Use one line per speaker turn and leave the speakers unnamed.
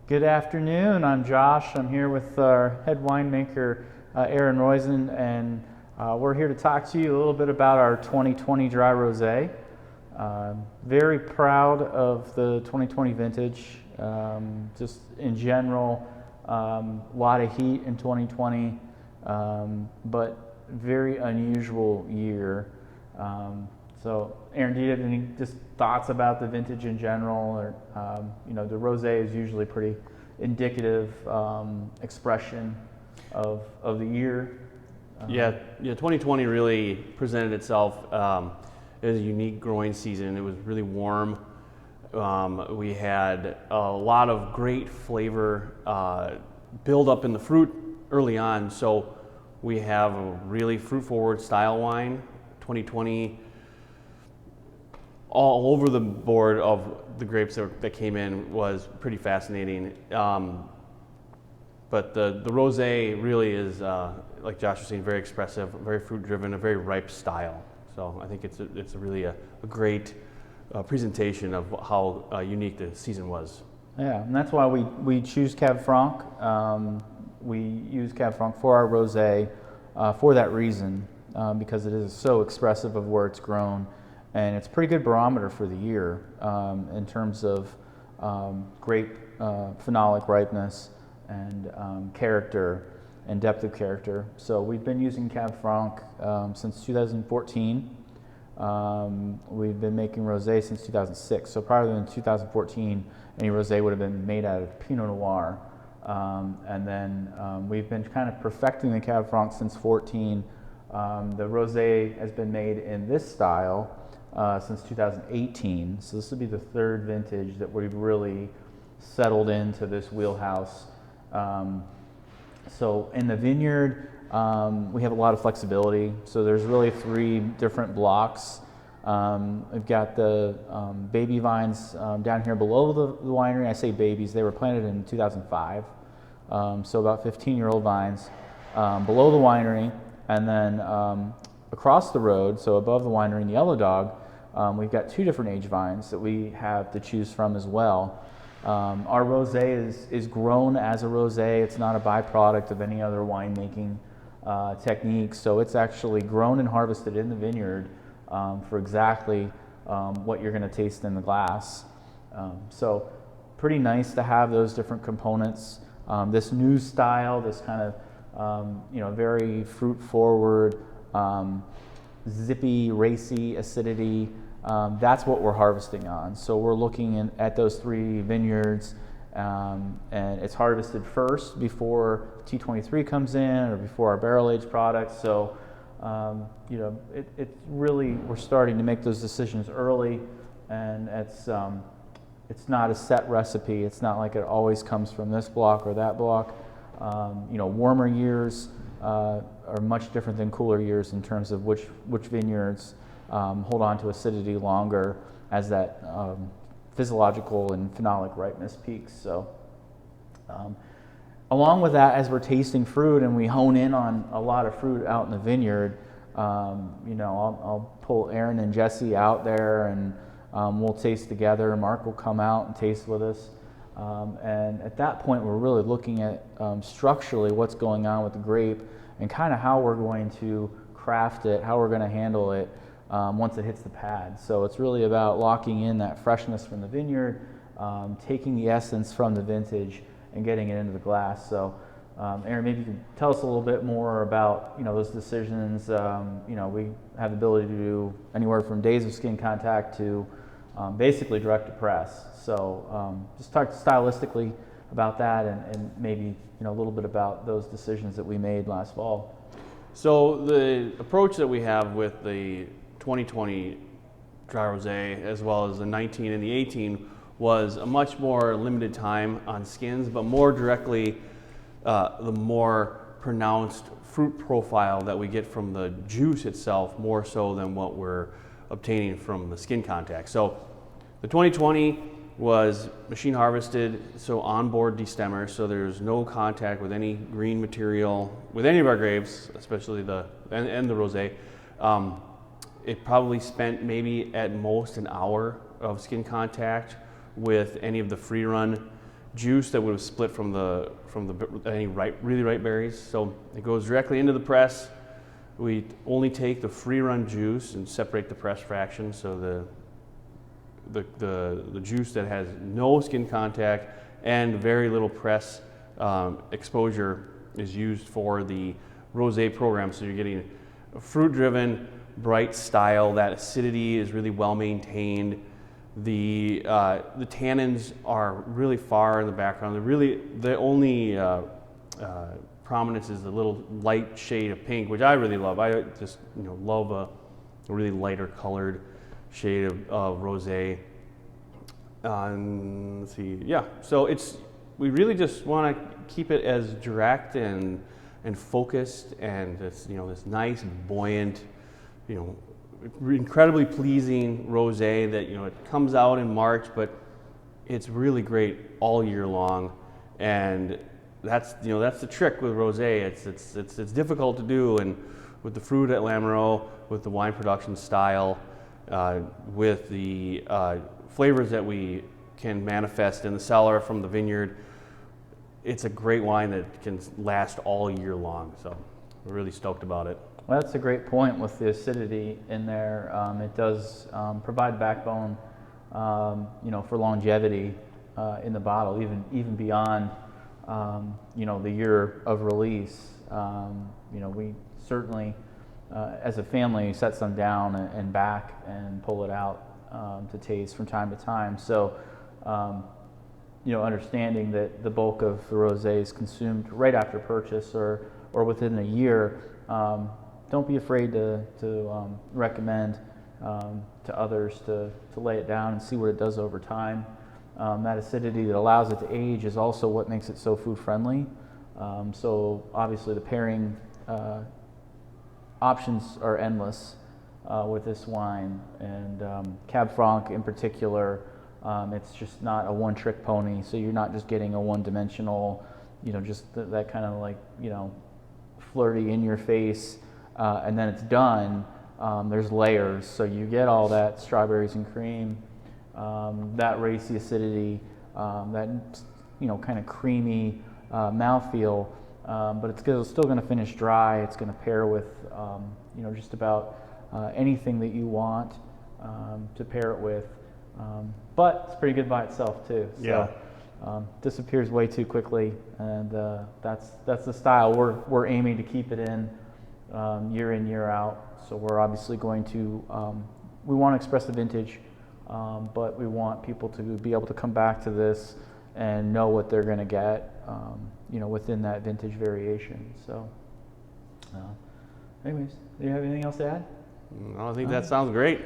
Good afternoon. I'm Josh. I'm here with our head winemaker, Aaron Roizen, and we're here to talk to you a little bit about our 2020 dry rosé. Very proud of the 2020 vintage. Just in general, a lot of heat in 2020, but very unusual year. So, Aaron, do you have any just thoughts about the vintage in general? Or the rosé is usually pretty indicative expression of the year.
Yeah, 2020 really presented itself as a unique growing season. It was really warm. We had a lot of great flavor build up in the fruit early on. So we have a really fruit forward style wine. 2020. All over the board of the grapes that came in was pretty fascinating. But the rosé really is, like Josh was saying, very expressive, very fruit driven, a very ripe style. So I think it's really a great presentation of how unique the season was.
Yeah, and that's why we choose Cab Franc. We use Cab Franc for our rosé for that reason, because it is so expressive of where it's grown. And it's a pretty good barometer for the year in terms of grape phenolic ripeness and character and depth of character. So we've been using Cab Franc since 2014. We've been making rosé since 2006. So prior to 2014, any rosé would have been made out of Pinot Noir. And then we've been kind of perfecting the Cab Franc since 14. The rosé has been made in this style since 2018, so this will be the third vintage that we've really settled into this wheelhouse. So in the vineyard, we have a lot of flexibility. So there's really three different blocks. We've got the baby vines down here below the winery. I say babies; they were planted in 2005, so about 15-year-old vines below the winery, and then across the road, so above the winery in Yellow Dog, we've got two different age vines that we have to choose from as well. Our rosé is grown as a rosé. It's not a byproduct of any other winemaking technique. So it's actually grown and harvested in the vineyard for exactly what you're going to taste in the glass. So pretty nice to have those different components. This new style, this kind of very fruit forward, zippy, racy acidity, that's what we're harvesting on. So we're looking at those three vineyards, and it's harvested first before T23 comes in or before our barrel aged products. So it's really, we're starting to make those decisions early, and it's not a set recipe. It's not like it always comes from this block or that block. Warmer years are much different than cooler years in terms of which vineyards hold on to acidity longer as that physiological and phenolic ripeness peaks. So along with that, as we're tasting fruit and we hone in on a lot of fruit out in the vineyard, I'll pull Aaron and Jesse out there, and we'll taste together. Mark will come out and taste with us. And at that point, we're really looking at structurally what's going on with the grape and kind of how we're going to craft it, how we're going to handle it once it hits the pad. So it's really about locking in that freshness from the vineyard, taking the essence from the vintage and getting it into the glass. So Aaron, maybe you can tell us a little bit more about those decisions. We have the ability to do anywhere from days of skin contact to basically direct to press. So just talk stylistically about that, and maybe a little bit about those decisions that we made last fall.
So the approach that we have with the 2020 dry rosé as well as the 19 and the 18 was a much more limited time on skins, but more directly the more pronounced fruit profile that we get from the juice itself, more so than what we're obtaining from the skin contact. So the 2020 was machine harvested, so onboard destemmer, so there's no contact with any green material with any of our grapes, especially the rosé. It probably spent maybe at most an hour of skin contact with any of the free run juice that would have split from any really ripe berries. So it goes directly into the press. We only take the free run juice and separate the press fraction. So the juice that has no skin contact and very little press exposure is used for the rosé program. So you're getting a fruit-driven, bright style. That acidity is really well maintained. The tannins are really far in the background. The only prominence is the little light shade of pink, which I really love. I just love a really lighter colored shade of rosé. Let's see, yeah. So we really just want to keep it as direct and focused, and this nice, buoyant, incredibly pleasing rosé that it comes out in March, but it's really great all year long. And that's the trick with rosé. It's difficult to do, and with the fruit at Lamoureux, with the wine production style, with the flavors that we can manifest in the cellar from the vineyard, it's a great wine that can last all year long. So we're really stoked about it.
Well, that's a great point with the acidity in there. It does provide backbone, for longevity in the bottle, even beyond, the year of release. We certainly, as a family, set some down and back and pull it out to taste from time to time. So, understanding that the bulk of the rosé is consumed right after purchase or within a year. Don't be afraid to recommend to others to lay it down and see what it does over time. That acidity that allows it to age is also what makes it so food friendly. So obviously the pairing options are endless with this wine, and Cab Franc in particular. It's just not a one-trick pony, so you're not just getting a one-dimensional, just that kind of flirty in your face, and then it's done. There's layers, so you get all that strawberries and cream, that racy acidity, that kind of creamy mouthfeel, but it's still going to finish dry. It's going to pair with just about anything that you want to pair it with. But it's pretty good by itself too. So,
yeah.
Disappears way too quickly, and that's the style we're aiming to keep it in year out. So we're obviously going to we want to express the vintage, but we want people to be able to come back to this and know what they're going to get, within that vintage variation. So, anyways, do you have anything else to add?
No, I think that sounds great.